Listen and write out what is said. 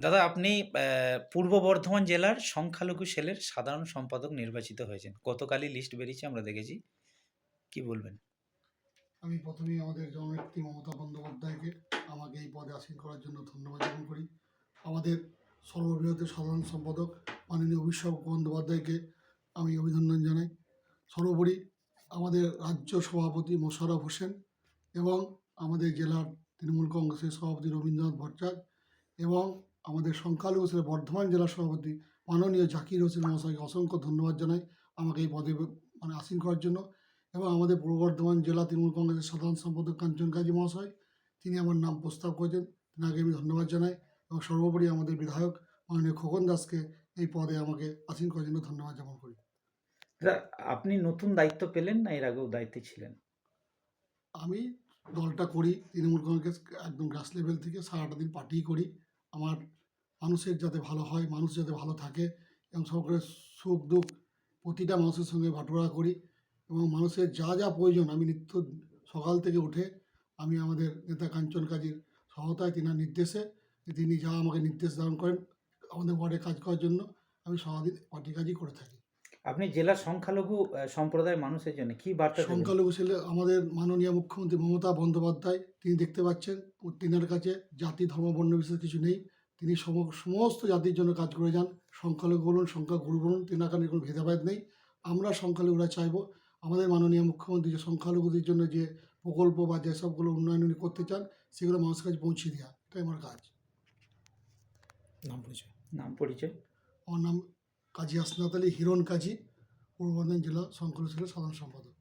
দাদা আপনি পূর্ব বর্ধমান জেলার সংখ্যালঘু সেলের সাধারণ সম্পাদক নির্বাচিত হয়েছেন। গতকালই লিস্ট বেরিয়েছে আমরা দেখেছি। কি বলবেন? আমি প্রথমেই আমাদের জননেত্রী মমতা বন্দ্যোপাধ্যায়কে আমাকে এই পদে আসীন করার জন্য ধন্যবাদ জ্ঞাপন করি। আমাদের সর্ববৃহৎ সাধারণ সম্পাদক মাননীয় অভিষেক বন্দ্যোপাধ্যায়কে আমি অভিনন্দন জানাই। সর্বোপরি আমাদের রাজ্য সভাপতি মোশাররফ হোসেন এবং আমাদের জেলার তৃণমূল কংগ্রেসের সভাপতি রবীন্দ্রনাথ ভট্টাচার্য এবং আমাদের সংখ্যালঘু সেলের বর্ধমান জেলার সভাপতি মাননীয় জাকির হোসেন মহাশয়কে অসংখ্য ধন্যবাদ জানাই আমাকে এই পদে আসীন করার জন্য। এবং আমাদের পূর্ব বর্ধমান জেলা তৃণমূল কংগ্রেসের সাধারণ সম্পাদক কাঞ্চন কাজী মহাশয়, তিনি আমার নাম প্রস্তাব করেছেন, তেনাকে আমি ধন্যবাদ জানাই। এবং সর্বোপরি আমাদের বিধায়ক মাননীয় খোকন দাসকে এই পদে আমাকে আসীন করার জন্য ধন্যবাদ জ্ঞাপন করি। দাদা আপনি নতুন দায়িত্ব পেলেন না এর আগেও দায়িত্বে ছিলেন? আমি দলটা করি তৃণমূল কংগ্রেস একদম গ্রাস লেভেল থেকে সারাটা দিন পার্টিই করি। আমার মানুষের যাতে ভালো হয়, মানুষ যাতে ভালো থাকে এবং সকলের সুখ দুঃখ প্রতিটা মানুষের সঙ্গে বাটোয়ারা করি এবং মানুষের যা যা প্রয়োজন আমি নিত্য সকাল থেকে উঠে আমি আমাদের নেতা কাঞ্চন কাজীর সহায়তায় তিনার নির্দেশে তিনি যা আমাকে নির্দেশ দান করেন আমাদের ওয়ার্ডে কাজ করার জন্য আমি সারাদিন পার্টি কাজই করে থাকি। আপনি জেলার সংখ্যালঘু সম্প্রদায়ের মানুষের জন্য কি বার্তা দেবেন? সংখ্যালঘু ছেলে আমাদের মাননীয় মুখ্যমন্ত্রী মমতা বন্দ্যোপাধ্যায়, তিনি দেখতে পাচ্ছেন তিনার কাছে জাতি ধর্ম বর্ণ বিশেষ কিছু নেই। তিনি সমস্ত জাতির জন্য কাজ করে যান। সংখ্যালঘু বলুন সংখ্যাগুরু বলুন তেনার কাছে কোনো ভেদাভেদ নেই। আমরা সংখ্যালঘুরা চাইব আমাদের মাননীয় মুখ্যমন্ত্রী যে সংখ্যালঘুদের জন্য যে প্রকল্প বা যেসবগুলো উন্নয়ন উনি করতে চান সেগুলো মানুষের কাছে পৌঁছে দেওয়া, এটাই আমার কাজ। নাম পরিচয়? আমার নাম কাজী হাসনাত আলী হিরণ কাজী, পূর্ব বর্ধমান জেলা সংখ্যালঘু সেলের সাধারণ সম্পাদক।